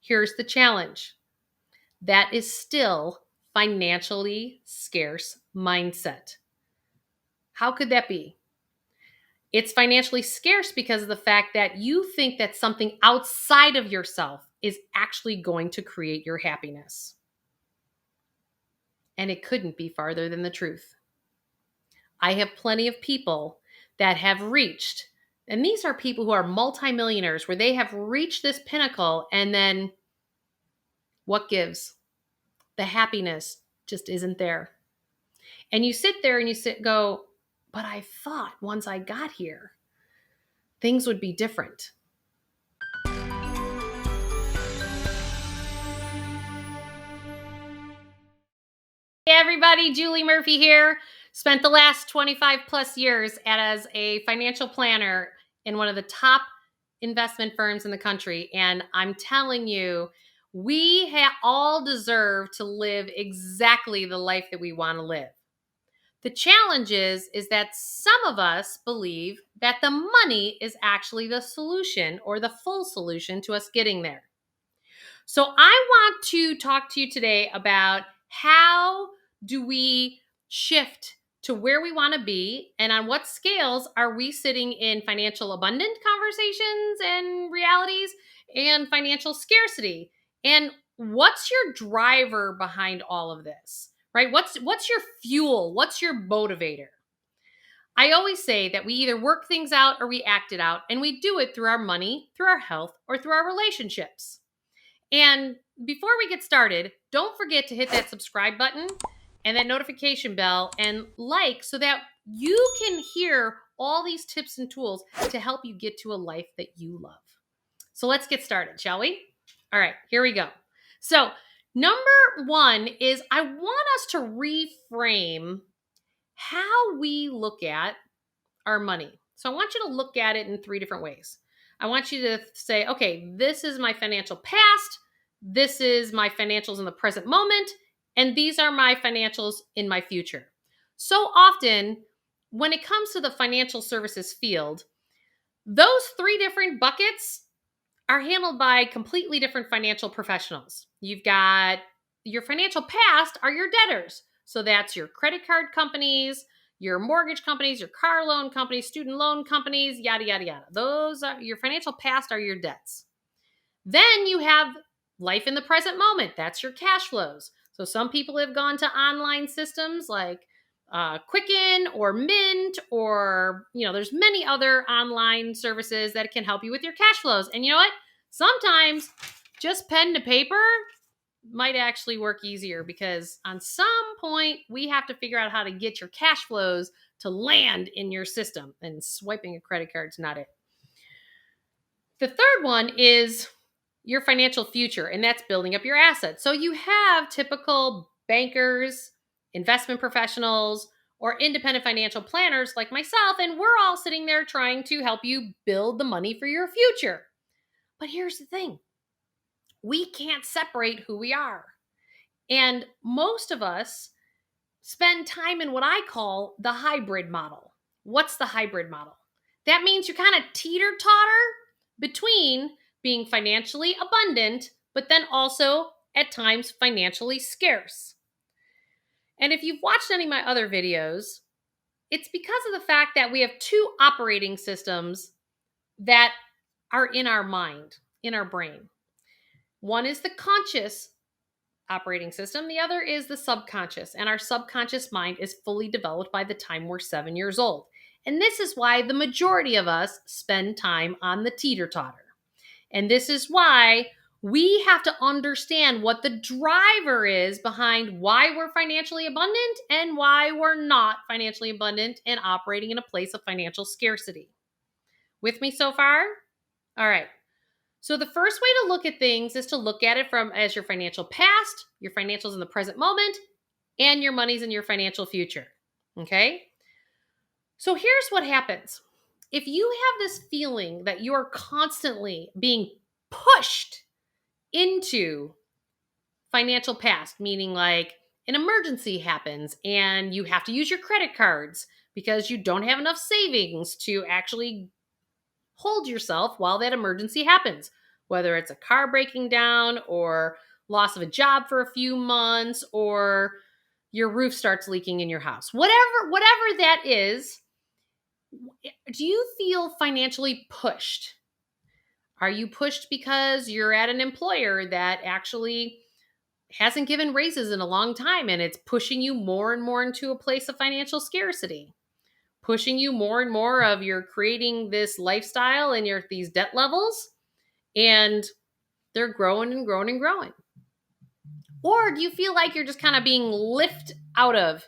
Here's the challenge. That is still financially scarce mindset. How could that be? It's financially scarce because of the fact that you think that something outside of yourself is actually going to create your happiness. And it couldn't be farther than the truth. I have plenty of people that have reached, and these are people who are multimillionaires where they have reached this pinnacle, and then what gives? The happiness just isn't there. And you sit there and go, but I thought once I got here, things would be different. Hey everybody, Julie Murphy here. Spent the last 25 plus years as a financial planner in one of the top investment firms in the country. And I'm telling you, we all deserve to live exactly the life that we want to live. The challenge is that some of us believe that the money is actually the solution or the full solution to us getting there. So I want to talk to you today about how do we shift to where we want to be, and on what scales are we sitting in financial abundant conversations and realities and financial scarcity, and what's your driver behind all of this, right? What's your fuel? What's your motivator? I always say that we either work things out or we act it out, and we do it through our money, through our health, or through our relationships. And before we get started, don't forget to hit that subscribe button and that notification bell and like so that you can hear all these tips and tools to help you get to a life that you love. So let's get started, shall we? All right, here we go. So number one is I want us to reframe how we look at our money. So I want you to look at it in 3 different ways. I want you to say, okay, this is my financial past. This is my financials in the present moment. And these are my financials in my future. So often, when it comes to the financial services field, those 3 different buckets are handled by completely different financial professionals. You've got your financial past are your debtors. So that's your credit card companies, your mortgage companies, your car loan companies, student loan companies, yada, yada, yada. Those are your financial past are your debts. Then you have life in the present moment. That's your cash flows. So some people have gone to online systems like Quicken or Mint, or, there's many other online services that can help you with your cash flows. And you know what? Sometimes just pen to paper might actually work easier, because on some point we have to figure out how to get your cash flows to land in your system, and swiping a credit card is not it. The third one is your financial future, and that's building up your assets. So you have typical bankers, investment professionals, or independent financial planners like myself, and we're all sitting there trying to help you build the money for your future. But here's the thing. We can't separate who we are. And most of us spend time in what I call the hybrid model. What's the hybrid model? That means you kind of teeter-totter between being financially abundant, but then also at times financially scarce. And if you've watched any of my other videos, it's because of the fact that we have 2 operating systems that are in our mind, in our brain. One is the conscious operating system. The other is the subconscious. And our subconscious mind is fully developed by the time we're 7 years old. And this is why the majority of us spend time on the teeter-totter. And this is why we have to understand what the driver is behind why we're financially abundant and why we're not financially abundant and operating in a place of financial scarcity. With me so far? All right. So the first way to look at things is to look at it as your financial past, your financials in the present moment, and your money's in your financial future. Okay? So here's what happens. If you have this feeling that you are constantly being pushed into financial past, meaning like an emergency happens and you have to use your credit cards because you don't have enough savings to actually hold yourself while that emergency happens. whether it's a car breaking down or loss of a job for a few months or your roof starts leaking in your house. Whatever that is, do you feel financially pushed? Are you pushed because you're at an employer that actually hasn't given raises in a long time and it's pushing you more and more into a place of financial scarcity? Pushing you more and more of you're creating this lifestyle and you're at these debt levels and they're growing and growing and growing. Or do you feel like you're just kind of being lifted out of,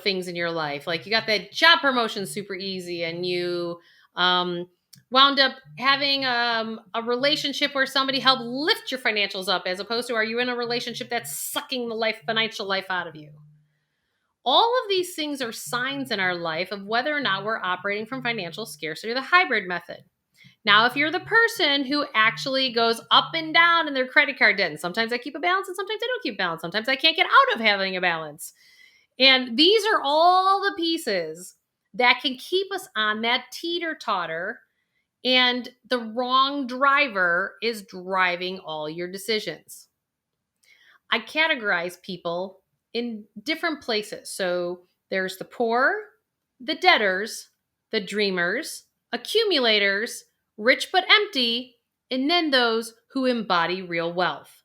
things in your life? Like you got that job promotion super easy and you wound up having a relationship where somebody helped lift your financials up, as opposed to, are you in a relationship that's sucking the financial life out of you? All of these things are signs in our life of whether or not we're operating from financial scarcity or the hybrid method. Now, if you're the person who actually goes up and down in their credit card debt, and sometimes I keep a balance and sometimes I don't keep a balance, sometimes I can't get out of having a balance. And these are all the pieces that can keep us on that teeter-totter, and the wrong driver is driving all your decisions. I categorize people in different places. So there's the poor, the debtors, the dreamers, accumulators, rich but empty, and then those who embody real wealth.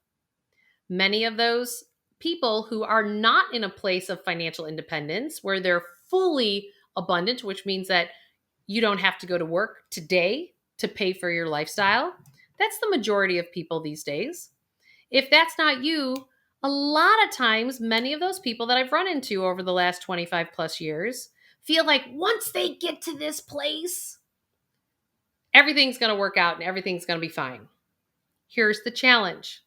Many of those people who are not in a place of financial independence, where they're fully abundant, which means that you don't have to go to work today to pay for your lifestyle. That's the majority of people these days. If that's not you, a lot of times, many of those people that I've run into over the last 25 plus years feel like once they get to this place, everything's going to work out and everything's going to be fine. Here's the challenge.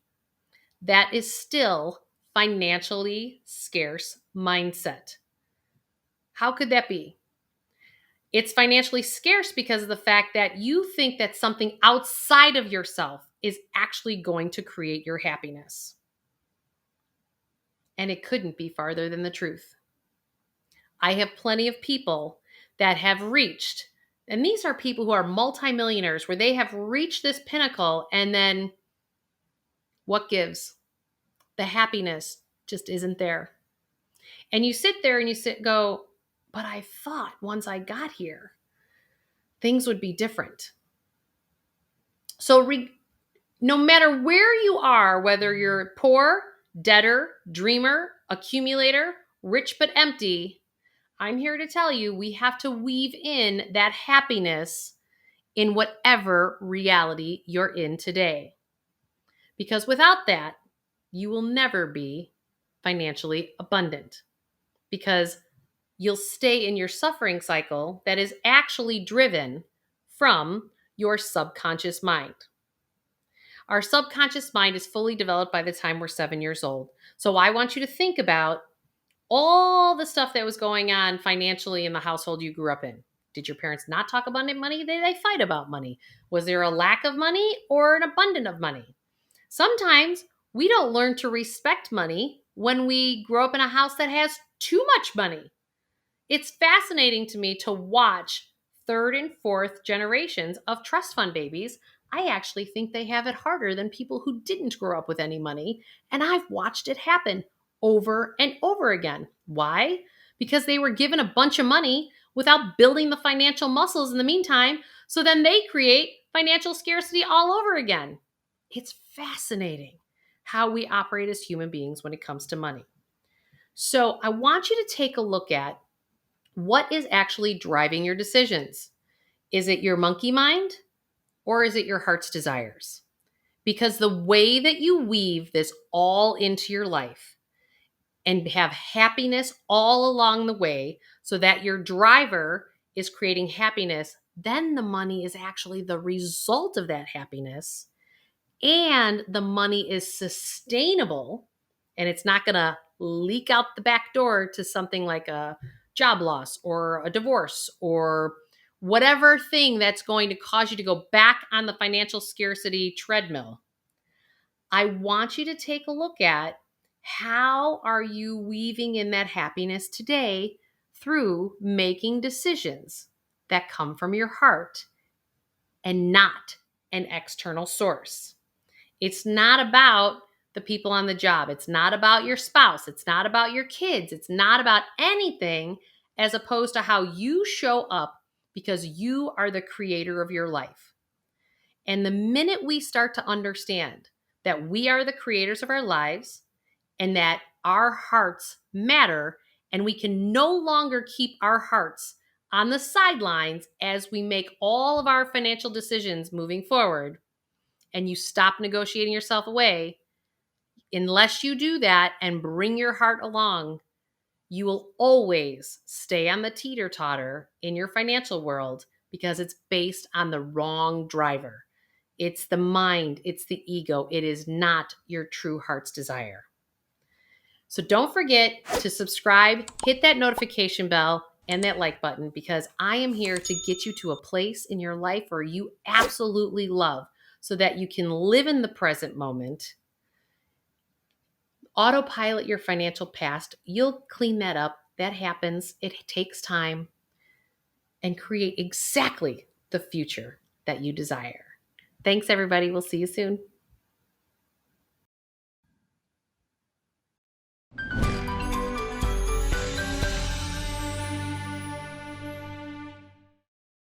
That is still financially scarce mindset. How could that be? It's financially scarce because of the fact that you think that something outside of yourself is actually going to create your happiness. And it couldn't be farther than the truth. I have plenty of people that have reached, and these are people who are multimillionaires, where they have reached this pinnacle, and then what gives? The happiness just isn't there. And you sit there and go, but I thought once I got here, things would be different. So no matter where you are, whether you're poor, debtor, dreamer, accumulator, rich but empty, I'm here to tell you we have to weave in that happiness in whatever reality you're in today. Because without that, you will never be financially abundant, because you'll stay in your suffering cycle that is actually driven from your subconscious mind. Our subconscious mind is fully developed by the time we're 7 years old. So I want you to think about all the stuff that was going on financially in the household you grew up in. Did your parents not talk about money? Did they fight about money? Was there a lack of money or an abundance of money? Sometimes we don't learn to respect money when we grow up in a house that has too much money. It's fascinating to me to watch third and fourth generations of trust fund babies. I actually think they have it harder than people who didn't grow up with any money. And I've watched it happen over and over again. Why? Because they were given a bunch of money without building the financial muscles in the meantime. So then they create financial scarcity all over again. It's fascinating how we operate as human beings when it comes to money. So I want you to take a look at what is actually driving your decisions. Is it your monkey mind or is it your heart's desires? Because the way that you weave this all into your life and have happiness all along the way, so that your driver is creating happiness, then the money is actually the result of that happiness, and the money is sustainable, and it's not going to leak out the back door to something like a job loss or a divorce or whatever thing that's going to cause you to go back on the financial scarcity treadmill. I want you to take a look at how are you weaving in that happiness today through making decisions that come from your heart and not an external source. It's not about the people on the job. It's not about your spouse. It's not about your kids. It's not about anything as opposed to how you show up, because you are the creator of your life. And the minute we start to understand that we are the creators of our lives and that our hearts matter, and we can no longer keep our hearts on the sidelines as we make all of our financial decisions moving forward, and you stop negotiating yourself away, unless you do that and bring your heart along, you will always stay on the teeter-totter in your financial world because it's based on the wrong driver. It's the mind, it's the ego. It is not your true heart's desire. So don't forget to subscribe, hit that notification bell and that like button, because I am here to get you to a place in your life where you absolutely love, so that you can live in the present moment, autopilot your financial past. You'll clean that up. That happens. It takes time, and create exactly the future that you desire. Thanks, everybody. We'll see you soon.